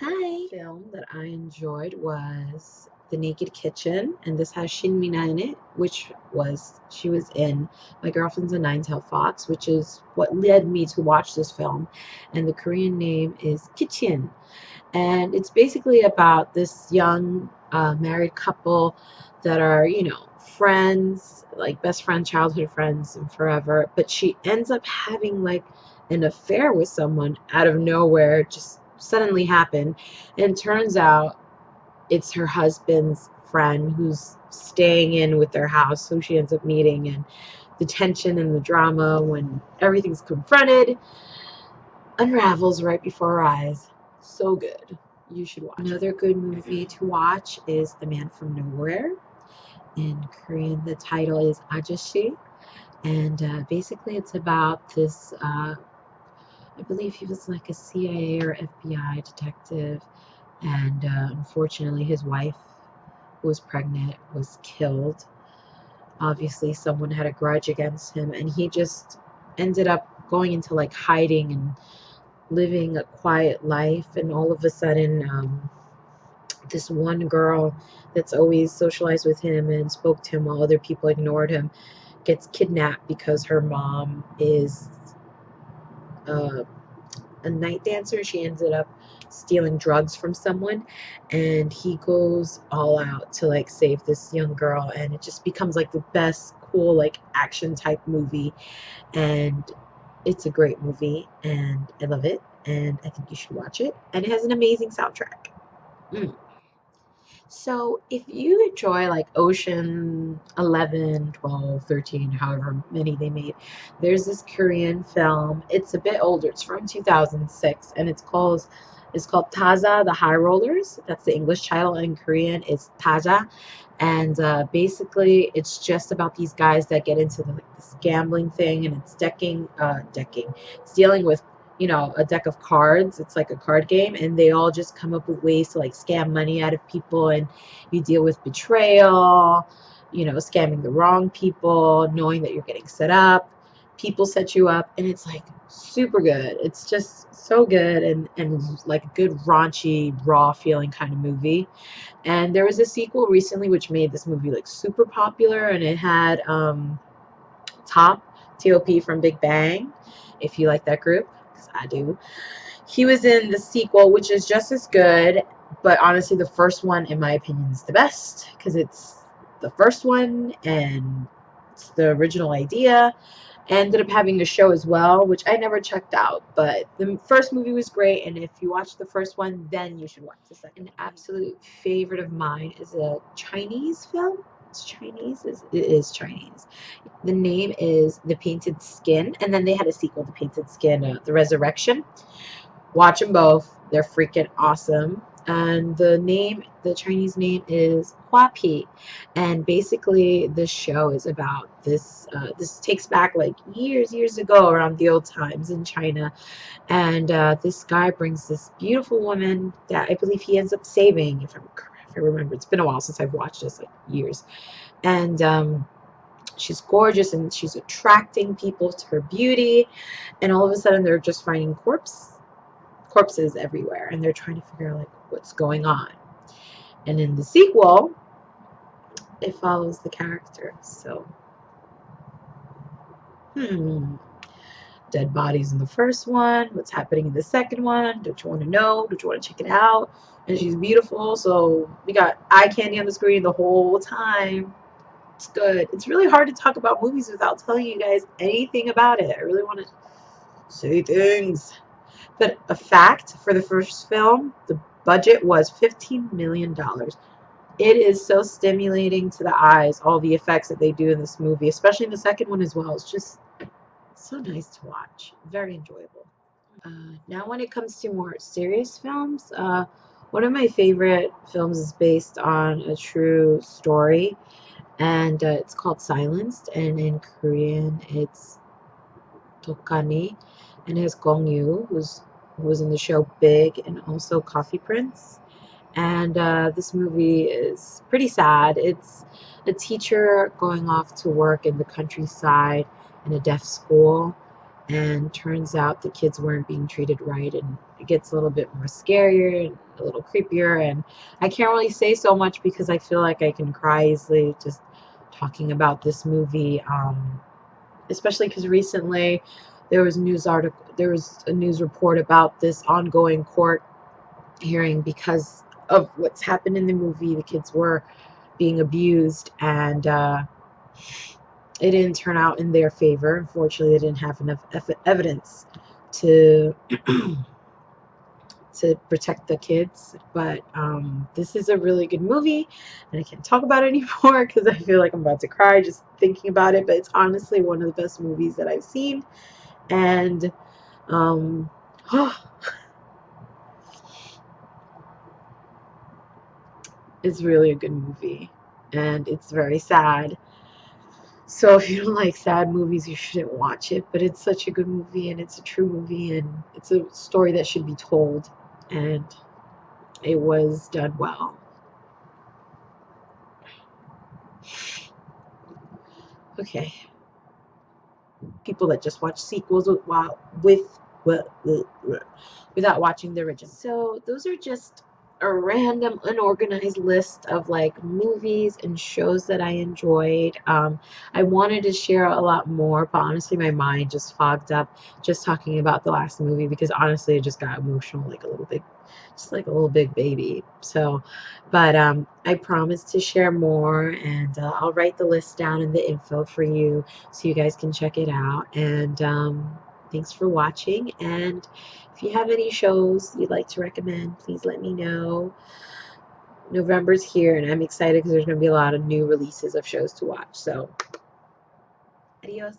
Hi. Film that I enjoyed was The Naked Kitchen, and this has Shin Mina in it, she was in My Girlfriend's a Nine-Tailed Fox, which is what led me to watch this film. And the Korean name is Kithcen, and it's basically about this young married couple that are, friends, like best friend, childhood friends, and forever. But she ends up having like an affair with someone out of nowhere, just suddenly happened, and turns out it's her husband's friend who's staying in with their house, so she ends up meeting, and the tension and the drama when everything's confronted unravels right before our eyes. So good. You should watch. Another good movie to watch is The Man from Nowhere. In Korean, the title is Ajashi. And basically, it's about this, I believe he was like a CIA or FBI detective. And unfortunately, his wife, who was pregnant, was killed. Obviously, someone had a grudge against him. And he just ended up going into like hiding and living a quiet life, and all of a sudden this one girl that's always socialized with him and spoke to him while other people ignored him gets kidnapped because her mom is uh, a night dancer. She ended up stealing drugs from someone, and he goes all out to like save this young girl, and it just becomes like the best cool like action type movie. And it's a great movie, and I love it, and I think you should watch it. And it has an amazing soundtrack. Mm. So if you enjoy like Ocean 11, 12, 13, however many they made, there's this Korean film. It's a bit older. It's from 2006, and it's called Tazza, the High Rollers. That's the English title. In Korean, it's Tazza. And basically, it's just about these guys that get into like this gambling thing, and it's it's dealing with a deck of cards. It's like a card game, and they all just come up with ways to like scam money out of people, and you deal with betrayal, scamming the wrong people, knowing that you're getting set up. People set you up, and it's like super good. It's just so good, and like a good raunchy, raw feeling kind of movie. And there was a sequel recently which made this movie like super popular, and it had Top T.O.P from Big Bang, if you like that group, because I do. He was in the sequel, which is just as good, but honestly, the first one, in my opinion, is the best because it's the first one and it's the original idea. I ended up having a show as well, which I never checked out, but the first movie was great, and if you watch the first one, then you should watch the second. An absolute favorite of mine is a Chinese film. It's Chinese. It is Chinese. The name is The Painted Skin, and then they had a sequel, The Painted Skin, The Resurrection. Watch them both. They're freaking awesome. And the Chinese name is Huapi. And basically, this show is about this. This takes back like years ago, around the old times in China. And this guy brings this beautiful woman that I believe he ends up saving, if I remember. It's been a while since I've watched this, like years. And she's gorgeous, and she's attracting people to her beauty. And all of a sudden, they're just finding corpses everywhere, and they're trying to figure out like what's going on. And in the sequel, it follows the character. So dead bodies in the first one, what's happening in the second one, don't you want to know, don't you want to check it out? And she's beautiful, so we got eye candy on the screen the whole time. It's good. It's really hard to talk about movies without telling you guys anything about it. I really want to say things. But a fact, for the first film, the budget was $15 million. It is so stimulating to the eyes, all the effects that they do in this movie, especially in the second one as well. It's just so nice to watch. Very enjoyable. Now, when it comes to more serious films, one of my favorite films is based on a true story, and it's called Silenced, and in Korean, it's Tokani, and it has Gong Yoo, who was in the show Big, and also Coffee Prince. And this movie is pretty sad. It's a teacher going off to work in the countryside in a deaf school, and turns out the kids weren't being treated right, and it gets a little bit more scarier and a little creepier. And I can't really say so much because I feel like I can cry easily just talking about this movie, especially because recently there was a news report about this ongoing court hearing because of what's happened in the movie. The kids were being abused, and it didn't turn out in their favor. Unfortunately, they didn't have enough evidence to to protect the kids. But this is a really good movie, and I can't talk about it anymore because I feel like I'm about to cry just thinking about it. But it's honestly one of the best movies that I've seen, and it's really a good movie, and it's very sad. So if you don't like sad movies, you shouldn't watch it. But it's such a good movie, and it's a true movie, and it's a story that should be told, and it was done well. Okay. People that just watch sequels without watching the original. So those are just a random unorganized list of like movies and shows that I enjoyed. I wanted to share a lot more, but honestly my mind just fogged up just talking about the last movie because honestly I just got emotional like a little bit, just like a little big baby. So but I promise to share more, and I'll write the list down in the info for you so you guys can check it out. And thanks for watching, and if you have any shows you'd like to recommend, please let me know. November's here, and I'm excited because there's going to be a lot of new releases of shows to watch. So, adios.